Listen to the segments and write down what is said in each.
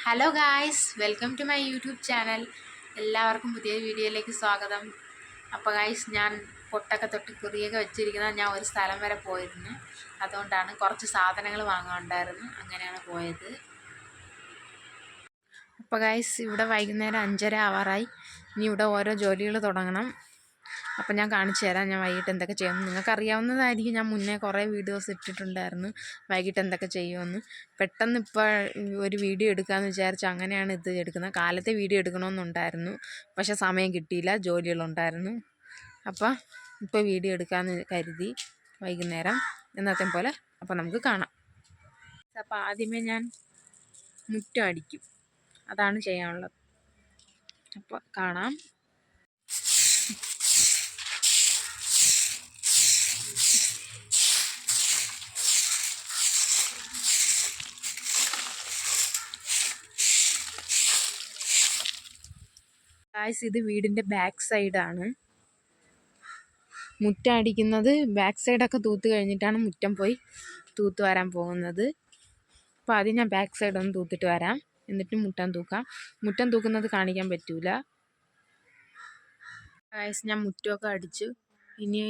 Hello guys, welcome to my YouTube channel. എല്ലാവർക്കും പുതിയ വീഡിയോയിലേക്ക് സ്വാഗതം. അപ്പോൾ ഗായ്സ്, ഞാൻ പൊട്ടൊക്കെ തൊട്ട് കുറിയൊക്കെ വെച്ചിരിക്കുന്നത് ഞാൻ ഒരു സ്ഥലം വരെ പോയിരുന്നു. അതുകൊണ്ടാണ് കുറച്ച് സാധനങ്ങൾ വാങ്ങാനുണ്ടായിരുന്നു, അങ്ങനെയാണ് പോയത്. അപ്പോൾ ഗായ്സ്, ഇവിടെ വൈകുന്നേരം 5:30 ആവാറായി. ഇനി ഇവിടെ ഓരോ ജോലികൾ തുടങ്ങണം. അപ്പം ഞാൻ കാണിച്ചു തരാം ഞാൻ വൈകിട്ട് എന്തൊക്കെ ചെയ്യുമെന്ന്. നിങ്ങൾക്കറിയാവുന്നതായിരിക്കും, ഞാൻ മുന്നേ കുറേ വീഡിയോസ് ഇട്ടിട്ടുണ്ടായിരുന്നു വൈകിട്ട് എന്തൊക്കെ ചെയ്യുമെന്ന്. പെട്ടെന്ന് ഇപ്പോൾ ഒരു വീഡിയോ എടുക്കാമെന്ന് വിചാരിച്ചു, അങ്ങനെയാണ് ഇത് എടുക്കുന്നത്. കാലത്തെ വീഡിയോ എടുക്കണമെന്നുണ്ടായിരുന്നു, പക്ഷേ സമയം കിട്ടിയില്ല, ജോലികളുണ്ടായിരുന്നു. അപ്പോൾ ഇപ്പോൾ വീഡിയോ എടുക്കാമെന്ന് കരുതി വൈകുന്നേരം എന്നത്തെ പോലെ. അപ്പോൾ നമുക്ക് കാണാം. അപ്പോൾ ആദ്യമേ ഞാൻ മുറ്റം അടിക്കും, അതാണ് ചെയ്യാനുള്ളത്. അപ്പോൾ കാണാം. ഗായ്സ്, ഇത് വീടിൻ്റെ ബാക്ക് സൈഡാണ്. മുറ്റം അടിക്കുന്നത് ബാക്ക് സൈഡൊക്കെ തൂത്ത് കഴിഞ്ഞിട്ടാണ് മുറ്റം പോയി തൂത്ത് വരാൻ പോകുന്നത്. അപ്പോൾ ആദ്യം ഞാൻ ബാക്ക് സൈഡ് ഒന്ന് തൂത്തിട്ട് വരാം, എന്നിട്ട് മുറ്റം തൂക്കാം. മുറ്റം തൂക്കുന്നത് കാണിക്കാൻ പറ്റൂല. ഗായ്സ്, ഞാൻ മുറ്റമൊക്കെ അടിച്ചു. ഇനി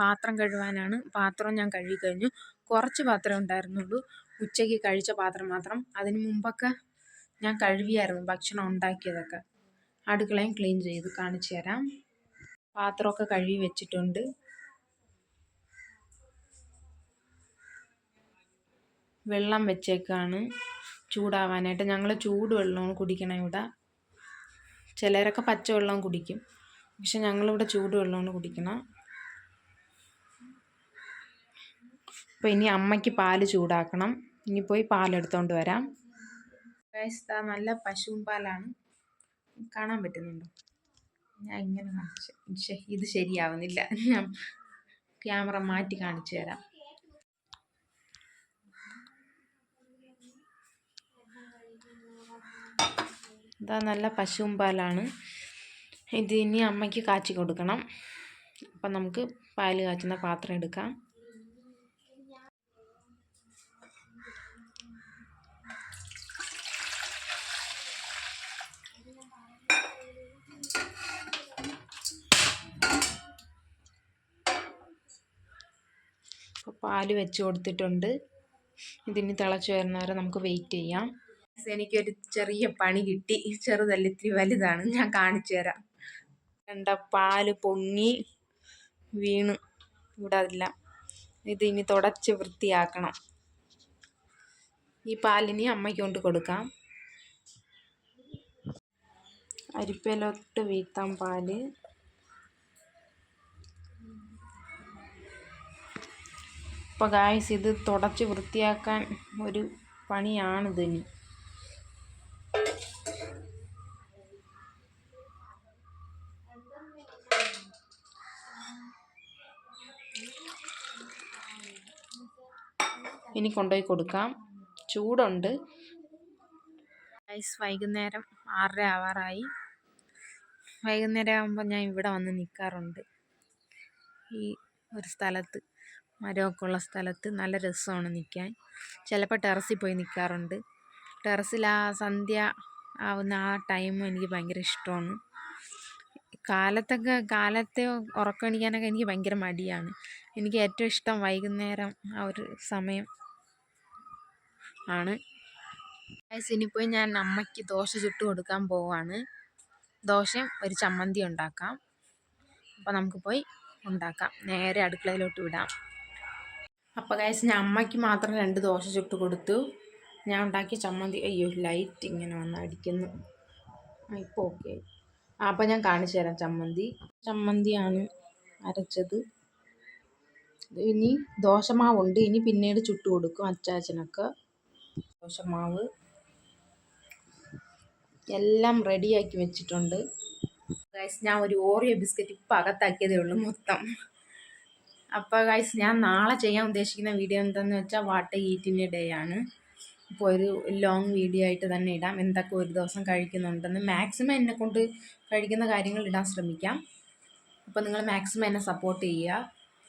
പാത്രം കഴുകാനാണ്. പാത്രം ഞാൻ കഴുകി കഴിഞ്ഞു. കുറച്ച് പാത്രം ഉണ്ടായിരുന്നുള്ളൂ, ഉച്ചയ്ക്ക് കഴിച്ച പാത്രം മാത്രം. അതിന് മുമ്പൊക്കെ ഞാൻ കഴുകിയായിരുന്നു ഭക്ഷണം ഉണ്ടാക്കിയതൊക്കെ. അടുക്കളയും ക്ലീൻ ചെയ്ത് കാണിച്ചു തരാം. പാത്രമൊക്കെ കഴുകി വെച്ചിട്ടുണ്ട്. വെള്ളം വെച്ചേക്കാണ് ചൂടാവാനായിട്ട്. ഞങ്ങൾ ചൂടുവെള്ളമാണ് കുടിക്കണം ഇവിടെ. ചിലരൊക്കെ പച്ചവെള്ളം കുടിക്കും, പക്ഷെ ഞങ്ങളിവിടെ ചൂടുവെള്ളമാണ് കുടിക്കണം. അപ്പോൾ ഇനി അമ്മയ്ക്ക് പാല് ചൂടാക്കണം. ഇനി പോയി പാലെടുത്തോണ്ട് വരാം. നല്ല പശുവും പാലാണ്, കാണാൻ പറ്റുന്നുണ്ടോ? ഞാൻ ഇങ്ങനെ കാണിച്ചു, പക്ഷേ ഇത് ശരിയാവുന്നില്ല. ഞാൻ ക്യാമറ മാറ്റി കാണിച്ചു തരാം. ഇതാ നല്ല പശുവും പാലാണ്. ഇത് ഇനി അമ്മയ്ക്ക് കാച്ചി കൊടുക്കണം. അപ്പം നമുക്ക് പാല് കാച്ചുന്ന പാത്രം എടുക്കാം. പാല് വെച്ച് കൊടുത്തിട്ടുണ്ട്. ഇതിന് തിളച്ച് വരുന്നവരെ നമുക്ക് വെയിറ്റ് ചെയ്യാം. എനിക്കൊരു ചെറിയ പണി കിട്ടി, ചെറുതല്ല ഇത്തിരി വലുതാണ്, ഞാൻ കാണിച്ചു തരാം. കണ്ട, പാല് പൊങ്ങി വീണു ഇവിടെ എല്ലാം. ഇത് ഇനി തുടച്ച് വൃത്തിയാക്കണം. ഈ പാലിനി അമ്മയ്ക്ക് കൊണ്ട് കൊടുക്കാം. അരിപ്പയിലോട്ട് വീഴ്ത്താം പാല്. അപ്പോൾ ഗായ്സ്, ഇത് തുടച്ച് വൃത്തിയാക്കാൻ ഒരു പണിയാണിതിനി. ഇനി കൊണ്ടുപോയി കൊടുക്കാം, ചൂടുണ്ട്. ഗൈസ്, വൈകുന്നേരം 6:30 ആവാറായി. വൈകുന്നേരം ആകുമ്പോൾ ഞാൻ ഇവിടെ വന്ന് നിൽക്കാറുണ്ട്, ഈ ഒരു സ്ഥലത്ത്, മരമൊക്കെ ഉള്ള സ്ഥലത്ത്. നല്ല രസമാണ് നിൽക്കാൻ. ചിലപ്പോൾ ടെറസിൽ പോയി നിൽക്കാറുണ്ട്. ടെറസിൽ ആ സന്ധ്യ ആവുന്ന ആ ടൈം എനിക്ക് ഭയങ്കര ഇഷ്ടമാണ്. കാലത്തെ ഉറക്കമെണീക്കാനൊക്കെ എനിക്ക് ഭയങ്കര മടിയാണ്. എനിക്ക് ഏറ്റവും ഇഷ്ടം വൈകുന്നേരം ആ ഒരു സമയം ആണ്. ഇനിയിപ്പോൾ ഞാൻ അമ്മയ്ക്ക് ദോശ ചുട്ട് കൊടുക്കാൻ പോവാണ്. ദോശയും ഒരു ചമ്മന്തി ഉണ്ടാക്കാം. അപ്പോൾ നമുക്ക് പോയി ഉണ്ടാക്കാം, നേരെ അടുക്കളയിലോട്ട് വിടാം. അപ്പോൾ ഗൈസ്, ഞാൻ അമ്മയ്ക്ക് മാത്രം 2 ദോശ ചുട്ട് കൊടുത്തു. ഞാൻ ഉണ്ടാക്കിയ ചമ്മന്തി, അയ്യോ ലൈറ്റ് ഇങ്ങനെ വന്ന് അടിക്കുന്നു. ഇപ്പോൾ ഓക്കെ. അപ്പോൾ ഞാൻ കാണിച്ചു തരാം. ചമ്മന്തിയാണ് അരച്ചത്. ഇനി ദോശമാവുണ്ട്, ഇനി പിന്നീട് ചുട്ട് കൊടുക്കും അച്ചാച്ചനൊക്കെ. ദോശമാവ് എല്ലാം റെഡിയാക്കി വെച്ചിട്ടുണ്ട്. ഗൈസ്, ഞാൻ ഒരു ഓറിയോ ബിസ്ക്കറ്റ് ഇപ്പം അകത്താക്കിയതേ ഉള്ളൂ മൊത്തം. അപ്പോൾ ഗൈസ്, ഞാൻ നാളെ ചെയ്യാൻ ഉദ്ദേശിക്കുന്ന വീഡിയോ എന്താണെന്ന് വെച്ചാൽ വാട്ട് ഈറ്റിൻ്റെ ഡേ ആണ്. അപ്പോൾ ഒരു ലോങ് വീഡിയോ ആയിട്ട് തന്നെ ഇടാം, എന്തൊക്കെ ഒരു ദിവസം കഴിക്കുന്നുണ്ടെന്ന്. മാക്സിമം എന്നെക്കൊണ്ട് കഴിക്കുന്ന കാര്യങ്ങൾ ഇടാൻ ശ്രമിക്കാം. അപ്പോൾ നിങ്ങൾ മാക്സിമം എന്നെ സപ്പോർട്ട് ചെയ്യുക,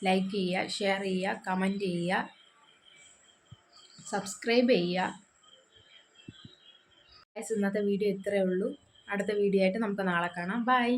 ലൈക്ക് ചെയ്യുക, ഷെയർ ചെയ്യുക, കമൻറ്റ് ചെയ്യുക, സബ്സ്ക്രൈബ് ചെയ്യുക. ഇന്നത്തെ വീഡിയോ ഇത്രയേ ഉള്ളൂ. അടുത്ത വീഡിയോ ആയിട്ട് നമുക്ക് നാളെ കാണാം. ബൈ.